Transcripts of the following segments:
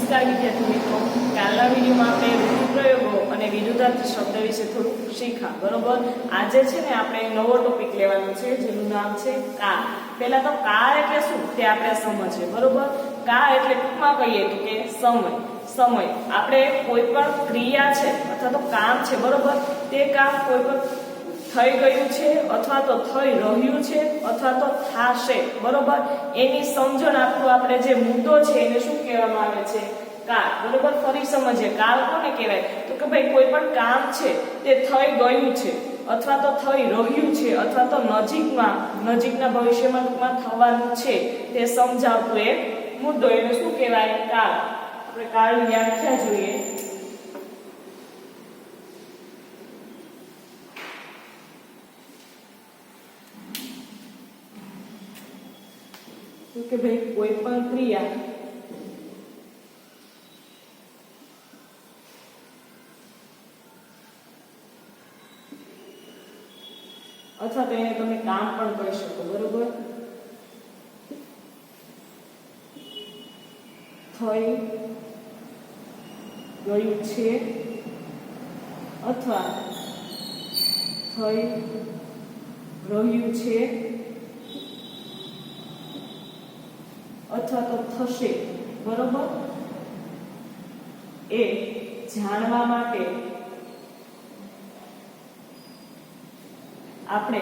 નમસ્કાર વિદ્યાર્થી મિત્રો, કાલના વિડીયોમાં આપણે રૂઢિપ્રયોગો અને વિરુદ્ધાર્થી શબ્દ વિશે થોડું શીખ્યા. બરોબર. આજે છે ને આપણે નવો ટોપિક લેવાનો છે જેનું નામ છે કાળ. પહેલા તો કાળ એટલે શું તે આપણે સમજીએ. બરોબર. કાળ એટલે ટૂંકમાં કહીએ તો કે સમય. આપણે કોઈ પણ ક્રિયા છે અથવા તો કામ છે, બરોબર, તે કામ કોઈ પણ થઈ ગયું છે અથવા તો થઈ રહ્યું છે અથવા તો થાશે, બરોબર, એની સમજણ આપતું આપણે જે મુદ્દો છે એને શું કહેવામાં આવે છે? કાળ. બરોબર. ફરી સમજીએ, કાળ કોને કહેવાય? તો કે ભાઈ કોઈ પણ કામ છે તે થઈ ગયું છે અથવા તો થઈ રહ્યું છે અથવા તો નજીકના ભવિષ્યમાં ટૂંકમાં થવાનું છે તે સમજાવતું એક મુદ્દો, એને શું કહેવાય? કાળ. આપણે કાળની વ્યાખ્યા જોઈએ. કે ભાઈ કોઈ પણ ક્રિયા અથવા તો એને તમે કામ પણ કહી શકો. બરોબર. થઈ ગયું છે અથવા થઈ રહ્યું છે અથવા તો થશે, બરોબર, એ જાણવા માટે આપણે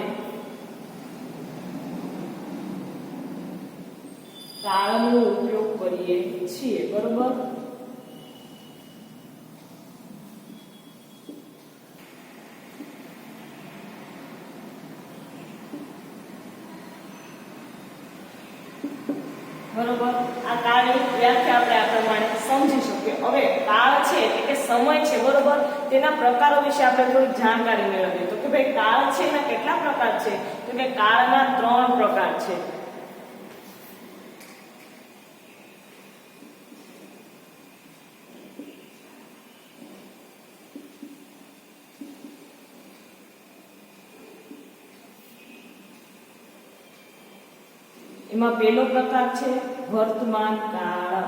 કાળનો ઉપયોગ કરીએ છીએ. બરોબર. બરોબર. આ કાળની વ્યાખ્યા આપણે આ પ્રમાણે સમજી શકીએ. હવે કાળ છે એટલે કે સમય છે, બરોબર, તેના પ્રકારો વિશે આપણે થોડી જાણકારી મેળવીએ. તો કે ભાઈ કાળ છે એના કેટલા પ્રકાર છે? તો કે કાળના 3 પ્રકાર છે. એમાં પહેલો પ્રકાર છે વર્તમાન કાળ.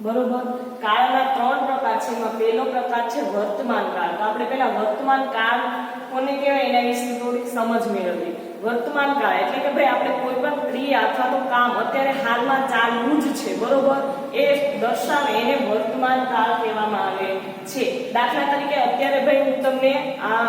બરોબર. કાળના 3 પ્રકાર છે. એમાં પહેલો પ્રકાર છે વર્તમાન કાળ. તો આપણે પહેલા વર્તમાન કાળ કોને કહેવાય એના વિશે થોડી સમજ મેળવીએ. વર્તમાન કાળ એટલે કે ભાઈ આપણે કોઈ પણ ક્રિયા અથવા તો કામ અત્યારે હાલમાં ચાલુ જ છે, બરોબર, એ દર્શાવે એને વર્તમાન કાળ કહેવામાં આવે છે. દાખલા તરીકે અત્યારે ભાઈ હું તમને આ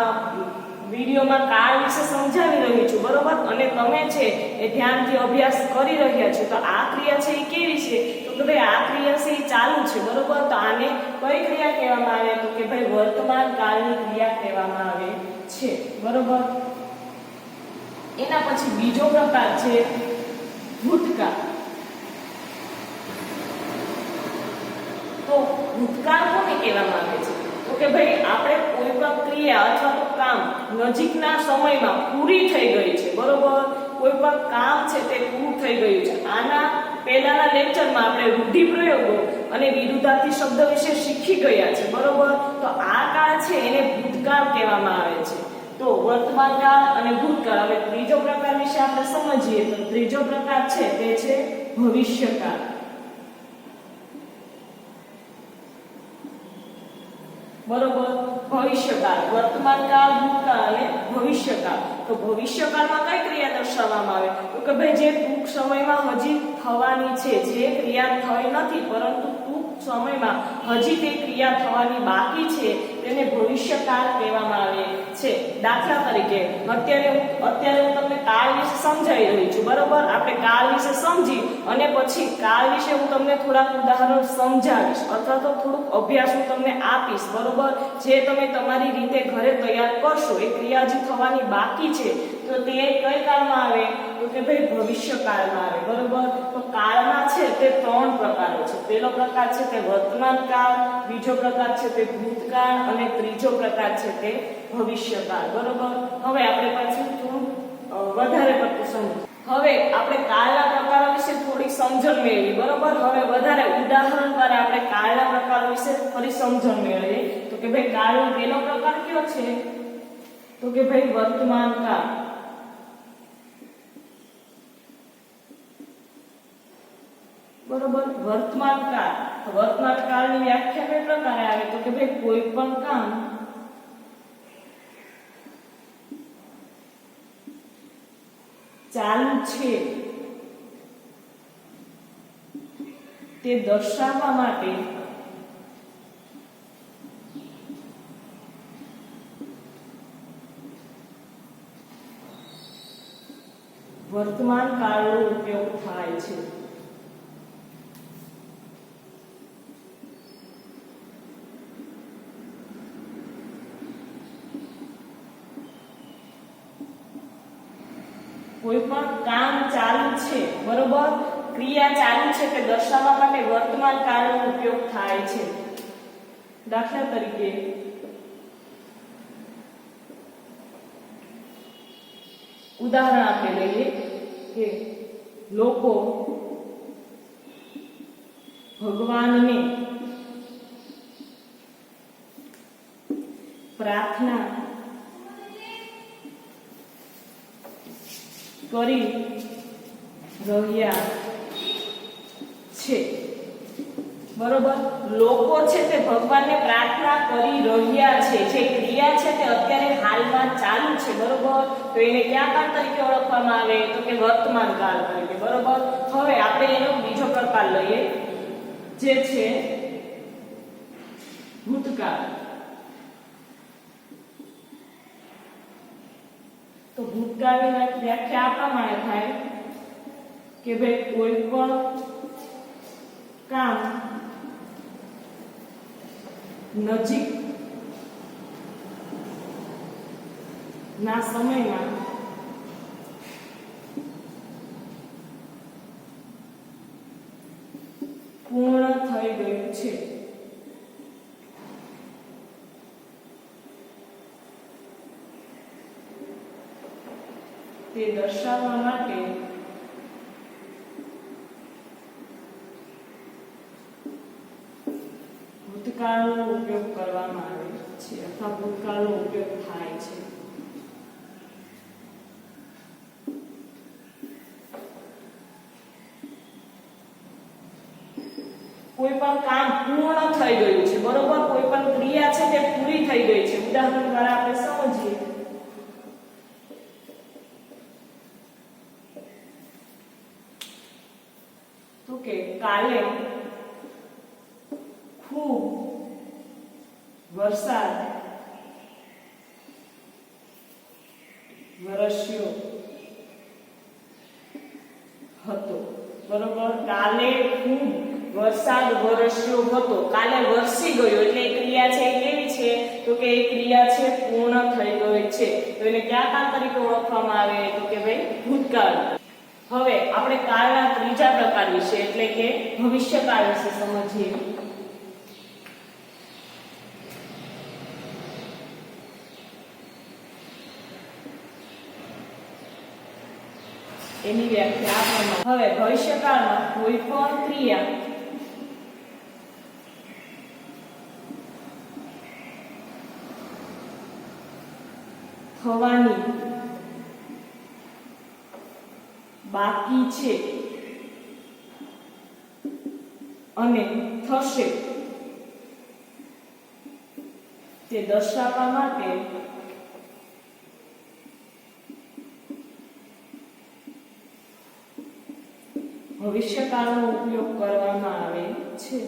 વિડીયોમાં કાળ વિશે સમજાવી રહી છું, બરોબર, અને તમે છે એ ધ્યાનથી અભ્યાસ કરી રહ્યા છો. તો આ ક્રિયા છે એ કેવી છે? તો કે ભાઈ આ ક્રિયા છે એ ચાલુ છે, બરોબર. તો આને કઈ ક્રિયા કહેવામાં આવે? તો કે ભાઈ વર્તમાન કાળની ક્રિયા કહેવામાં આવે છે. બરોબર. એના પછી બીજો પ્રકાર છે ભૂતકાળ. તો ભૂતકાળ કોને કહેવામાં આવે છે? તો કે ભાઈ આપણે કોઈ પણ ક્રિયા અથવા તો કામ નજીકના સમયમાં પૂરી થઈ ગઈ છે, બરોબર, કોઈ પણ કામ છે તે પૂરું થઈ ગયું છે. આના પહેલાના લેક્ચરમાં આપણે રૂઢિપ્રયોગો અને વિરુદ્ધાર્થી શબ્દ વિશે શીખી ગયા છે, બરોબર. તો આ કાળ છે એને ભૂતકાળ કહેવામાં આવે છે. તો વર્તમાન કાળ અને ભૂતકાળ. હવે ત્રીજો પ્રકાર વિશે આપણે સમજીએ. તો ત્રીજો પ્રકાર છે તે છે ભવિષ્યકાળ. બરોબર. ભવિષ્યકાળ, વર્તમાન કાળ, ભૂતકાળ અને ભવિષ્યકાળ. તો ભવિષ્યકાળમાં કઈ ક્રિયા દર્શાવવામાં આવે? તો કે ભાઈ જે ટૂંક સમયમાં હજી થવાની છે, જે ક્રિયા થઈ નથી પરંતુ ટૂંક સમયમાં હજી તે ક્રિયા થવાની બાકી છે તેને ભવિષ્યકાળ કહેવામાં આવે છે. દાખલા તરીકે અત્યારે હું તમને કાળ વિશે સમજાવી રહી છું, બરોબર. આપણે કાળ વિશે સમજી અને પછી કાળ વિશે હું તમને થોડાક ઉદાહરણ સમજાવીશ અથવા તો થોડુંક અભ્યાસ હું તમને આપીશ, બરોબર, જે તમે તમારી રીતે ઘરે તૈયાર કરશો. એ ક્રિયા હજી થવાની બાકી છે તો તે કઈ કાળમાં આવે? તો કે ભાઈ ભવિષ્યકાળમાં આવે. બરોબર. તો કાળના છે તે 3 પ્રકારો છે. પહેલો પ્રકાર છે તે વર્તમાન કાળ, બીજો પ્રકાર છે તે ભૂતકાળ અને ત્રીજો પ્રકાર છે તે ભવિષ્યકાળ. બરોબર. હવે આપણે પાછું થોડું વધારે પડતું સમજીએ. હવે આપણે કાળના પ્રકારો વિશે થોડી સમજણ મેળવી, બરોબર. હવે વધારે ઉદાહરણ દ્વારા આપણે કાળના પ્રકારો વિશે ફરી સમજણ મેળવીએ. તો કે ભાઈ કાળનો પહેલો પ્રકાર કયો છે? તો કે ભાઈ વર્તમાન કાળ. બરોબર. વર્તમાન કાળ, વર્તમાન કાળની વ્યાખ્યા કઈ પ્રકારે આવે તો કે ભાઈ કોઈ પણ કામ ચાલુ છે તે દર્શાવવા માટે વર્તમાન કાળનો ઉપયોગ થાય છે. કોઈ પણ કામ ચાલુ છે, બરોબર, ક્રિયા ચાલુ છે તે દર્શાવવા માટે વર્તમાન કાળનો ઉપયોગ થાય છે. દાખલા તરીકે ઉદાહરણ આપણે લઈએ કે લોકો ભગવાનને પ્રાર્થના કરી રહ્યા છે. બરોબર, લોકો છે તે ભગવાનને પ્રાર્થના કરી રહ્યા છે. જે ક્રિયા છે તે અત્યારે હાલમાં ચાલુ છે, બરોબર, તો એને કયા કાળ તરીકે ઓળખવામાં આવે તો કે વર્તમાન કાળ તરીકે. બરોબર. હવે આપણે એનો બીજો પ્રકાર લઈએ જે છે ભૂતકાળ. તો ભૂતકાળની વ્યાખ્યા આ પ્રમાણે થાય કે ભાઈ કોઈ પણ કામ નજીક ના સમયમાં પૂર્ણ થઈ ગયું છે. તે દર્શાવવા માટે ભૂતકાળનો ઉપયોગ કરવામાં આવે છે અથવા ભૂતકાળનો ઉપયોગ થાય છે. કોઈ પણ કામ પૂર્ણ થઈ ગયું છે, બરોબર, કોઈ પણ ક્રિયા છે તે પૂરી થઈ ગઈ છે. ઉદાહરણ દ્વારા આપણે સમજીએ તો કે કાલે ખૂબ વરસાદ વરસ્યો હતો. બરોબર, કાલે ખૂબ વરસાદ વરસ્યો હતો. કાલે વરસી ગયો એટલે એ ક્રિયા છે એ કેવી છે તો કે એ ક્રિયા છે પૂર્ણ થઈ ગઈ છે. તો એને કયા કાળ તરીકે ઓળખવામાં આવે તો કે ભાઈ ભૂતકાળ. હવે આપણે કાળના ત્રીજા પ્રકાર વિશે એટલે કે ભવિષ્યકાળ વિશે સમજીએ. એની વ્યાખ્યા આપવામાં. હવે ભવિષ્યકાળમાં કોઈ પણ ક્રિયા થવાની બાકી છે અને થશે તે દર્શાવવા માટે ભવિષ્યકાળનો ઉપયોગ કરવામાં આવે છે.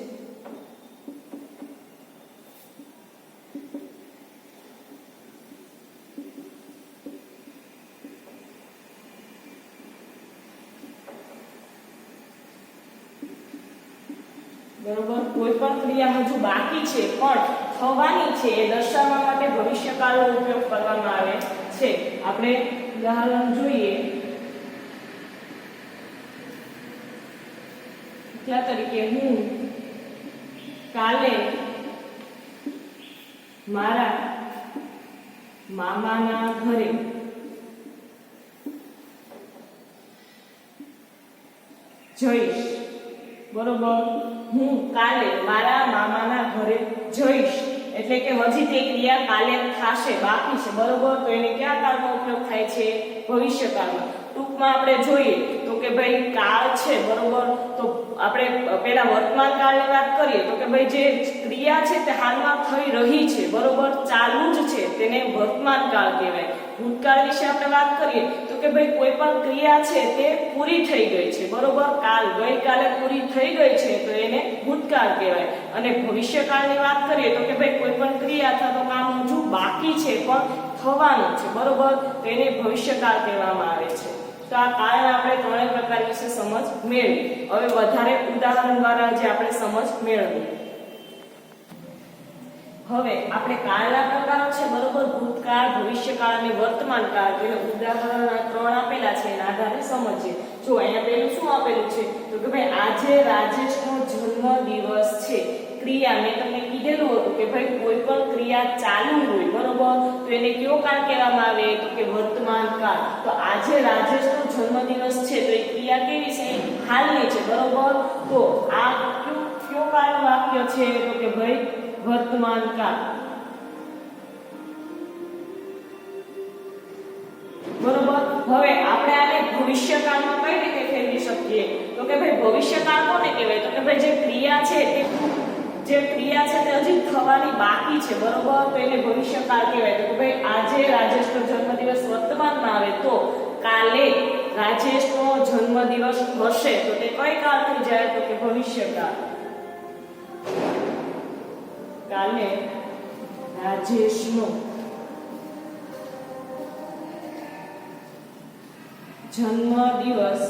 બરોબર, કોઈ પણ ક્રિયા હજુ બાકી છે પણ થવાની છે એ દર્શાવવા માટે ભવિષ્યકાળનો ઉપયોગ કરવામાં આવે છે. આપણે ઉદાહરણ જોઈએ. દાખલા તરીકે હું કાલે મારા મામાના ઘરે જઈશ. બરોબર, હું કાલે મારા મામાના ઘરે જઈશ એટલે કે હજી તે ક્રિયા કાલે થશે, બાકી છે. બરોબર, તો એને કયા કાળનો ઉપયોગ થાય છે ભવિષ્યકાળમાં. ટૂંકમાં આપણે જોઈએ તો કે ભાઈ કાળ છે, બરોબર, તો આપણે પેલા વર્તમાન કાળની વાત કરીએ તો કે ભાઈ જે ક્રિયા છે તે હાલમાં થઈ રહી છે, બરોબર, ચાલુ જ છે, તેને વર્તમાન કાળ કહેવાય. ભૂતકાળ વિશે આપણે વાત કરીએ તો કે ભાઈ કોઈ પણ ક્રિયા છે તે પૂરી થઈ ગઈ છે, બરોબર, ગઈકાલે પૂરી થઈ ગઈ છે તો એને ભૂતકાળ કહેવાય. અને ભવિષ્યકાળની વાત કરીએ તો કે ભાઈ કોઈ પણ ક્રિયા અથવા તો કામ હજુ બાકી છે પણ થવાનું છે, બરોબર, તો એને ભવિષ્યકાળ કહેવામાં આવે છે. તો આ કાળના આપણે ત્રણેય પ્રકાર વિશે સમજ મેળવી. હવે વધારે ઉદાહરણ દ્વારા જે આપણે સમજ મેળવીએ. હવે આપણે કાળના પ્રકારો છે, બરોબર, ભૂતકાળ, ભવિષ્યકાળ અને વર્તમાન કાળ, તેને ઉદાહરણ 3 આપેલા છે એના આધારે સમજીએ. જો અહીંયા પહેલું શું આપેલું છે તો કે ભાઈ આજે રાજેશનો જન્મદિવસ છે. ક્રિયા મેં તમને કીધેલું હતું કે ભાઈ કોઈ પણ ક્રિયા ચાલુ હોય, બરોબર, તો એને કયો કાળ કહેવામાં આવે તો કે વર્તમાન કાળ. તો આજે રાજેશનો જન્મદિવસ છે તો એ ક્રિયા કેવી છે, હાલની છે, બરોબર. તો આ કયો કાળનું વાક્ય છે તો કે ભાઈ વર્તમાન કાળ, બરોબર. હવે આપણે આને ભવિષ્યકાળમાં કઈ રીતે ફેરવી શકીએ તો કે ભાઈ ભવિષ્યકાળ કોને કહેવાય તો કે ભાઈ જે ક્રિયા છે તે હજી થવાની બાકી છે, બરોબર, તો એને ભવિષ્યકાળ કહેવાય. તો કે ભાઈ આજે રાજેશનો જન્મદિવસ વર્તમાનમાં આવે તો કાલે રાજેશનો જન્મદિવસ હશે તો તે કઈ કાળ થઈ જાય તો કે ભવિષ્યકાળ. કાલે રાજેશનો જન્મદિવસ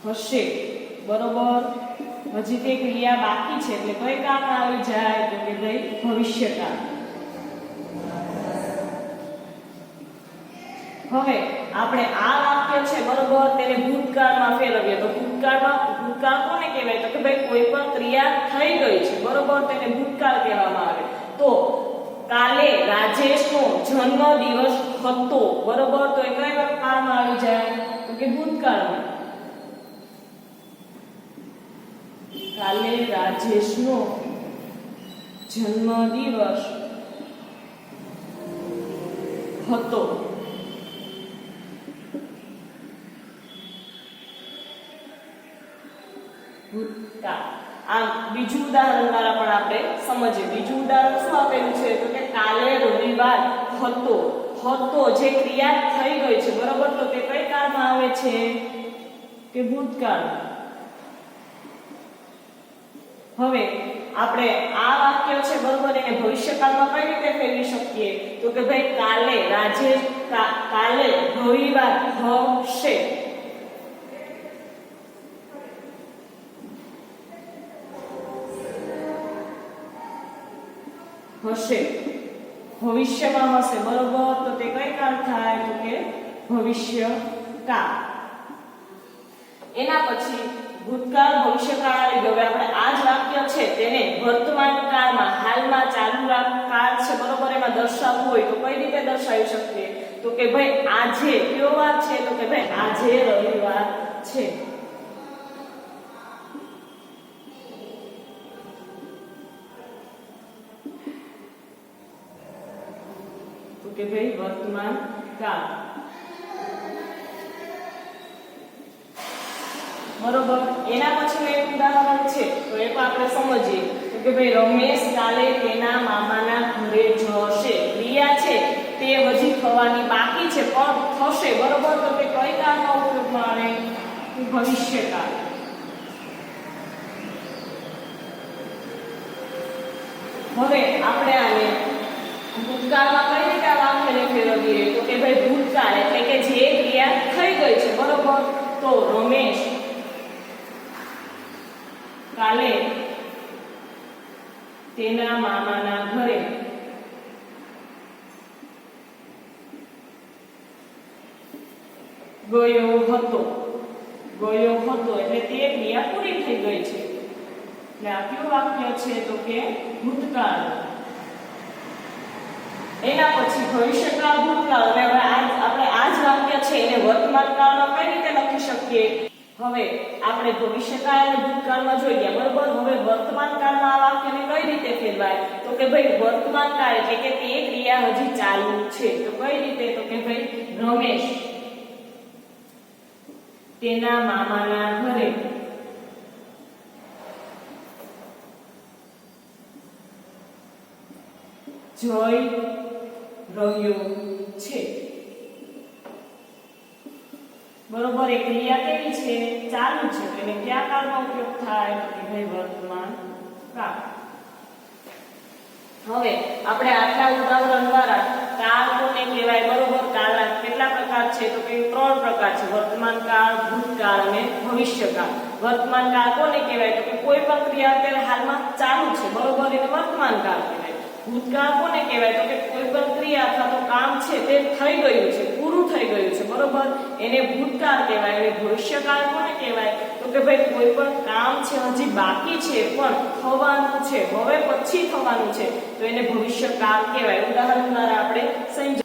હશે, બરોબર, હજી તે ક્રિયા બાકી છે એટલે કઈ કાળમાં આવી જાય તો કે ભાઈ ભવિષ્યકાળ. હવે આપણે આ વાક્ય છે, બરોબર, તેને ભૂતકાળમાં ફેરવીએ તો ભૂતકાળ કોને કહેવાય તો કે ભાઈ કોઈ પણ ક્રિયા થઈ ગઈ છે, બરોબર, તેને ભૂતકાળ કહેવામાં આવે. તો કાલે રાજેશનો જન્મદિવસ હતો, બરોબર, તો એ કઈ કાળમાં આવી જાય તો કે ભૂતકાળમાં. કાલે રાજેશનો જન્મદિવસ હતો. આમ બીજું ઉદાહરણ દ્વારા પણ આપણે સમજીએ. બીજું ઉદાહરણ શું આપેલું છે તો કે કાલે રવિવાર હતો. જે ક્રિયા થઈ ગઈ છે, બરોબર, તો તે કઈ કાળમાં આવે છે કે ભૂતકાળમાં. હવે આપણે આ વાક્ય છે, બરોબર, એને ભવિષ્યકાળમાં કઈ રીતે ફેરવી શકીએ તો કે ભાઈ કાલે રવિવાર હશે. ભવિષ્યમાં હશે, બરોબર, તો તે કઈ કાળ થાય તો કે ભવિષ્યકાળ. એના પછી ભૂતકાળ, ભવિષ્યકાળ આવી ગયો. આપણે આ જ વાક્ય છે તેને વર્તમાન કાળમાં, હાલમાં ચાલુ કાળ છે, બરોબર, એમાં દર્શાવવું હોય તો કઈ રીતે દર્શાવી શકીએ તો કે ભાઈ આજે કયો વાર છે તો કે ભાઈ આજે રવિવાર છે. કે ભાઈ વર્તમાન કાળ, બરોબર. એના પછી એક ઉદાહરણ છે તો એ પણ આપણે સમજીએ તો કે ભાઈ રમેશ કાલે તેના મામાના ઘરે જશે. ક્રિયા છે તે હજી થવાની બાકી છે પણ થશે, બરોબર, તો તે કઈ કાળમાં ઉપયોગમાં આવે ભવિષ્યકાળ. હવે આપણે આને ભૂતકાળમાં કઈ રીતે વાક્યને ફેરવીએ તો કે ભાઈ ભૂતકાળ એટલે કે જે ક્રિયા થઈ ગઈ છે, બરોબર, તો રમેશ કાલે તેના મામાના ઘરે ગયો હતો. એટલે તે ક્રિયા પૂરી થઈ ગઈ છે એટલે આ કયું વાક્ય છે તો કે ભૂતકાળ. એના પછી ભવિષ્યકાળ, ભૂતકાળ. હવે આપણે આ જ વાક્ય છે એને વર્તમાન કાળમાં કઈ રીતે લખી શકીએ. હવે આપણે ભવિષ્યકાળ અને ભૂતકાળમાં જોઈ ગયા, બરોબર. હવે વર્તમાન કાળમાં આ વાક્યને કઈ રીતે ફેરવાય તો કે ભાઈ વર્તમાન કાળ એટલે કે તે ક્રિયા હજી ચાલુ છે તો કઈ રીતે તો કે ભાઈ રમેશ તેના મામાના ઘરે જઈ રહ્યો છે. બરોબર, એ ક્રિયા કેવી છે? ચાલુ છે. તો એને કયા કાળમાં ઉપયોગ થાય? તો કે ભાઈ વર્તમાન કાળ. હવે આપણે આટલા ઉદાહરણ દ્વારા કાળ કોને કહેવાય? બરોબર, કાળના કેટલા પ્રકાર છે? તો કે 3 પ્રકાર છે: વર્તમાન કાળ, ભૂતકાળ અને ભવિષ્યકાળ. વર્તમાન કાળ કોને કહેવાય? તો કે કોઈ પણ ક્રિયા અત્યારે હાલમાં ચાલુ છે, બરોબર, એને વર્તમાન કાળ કહેવાય. ભૂતકાળ કોને કહેવાય? તો કે કોઈ પણ ક્રિયા અથવા તો કામ છે તે થઈ ગયું છે, પૂરું થઈ ગયું છે, બરોબર, એને ભૂતકાળ કહેવાય. અને ભવિષ્યકાળ કોને કહેવાય? તો કે ભાઈ કોઈ પણ કામ છે હજી બાકી છે પણ થવાનું છે, હવે પછી થવાનું છે, તો એને ભવિષ્યકાળ કહેવાય. ઉદાહરણ દ્વારા આપણે સમજ.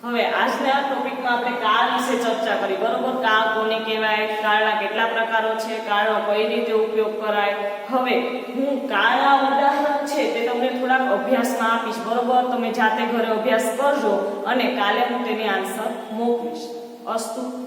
હવે આજના ટોપિકમાં આપણે કાળ વિશે ચર્ચા કરી, બરોબર. કાળ કોને કહેવાય, કાળના કેટલા પ્રકારો છે, કાળનો કઈ રીતે ઉપયોગ કરાય. હવે હું કાળના ઉદાહરણ છે તે તમને થોડાક અભ્યાસમાં આપીશ, બરોબર. તમે જાતે ઘરે અભ્યાસ કરજો અને કાલે હું તેની આન્સર મોકલીશ. અસ્તુ.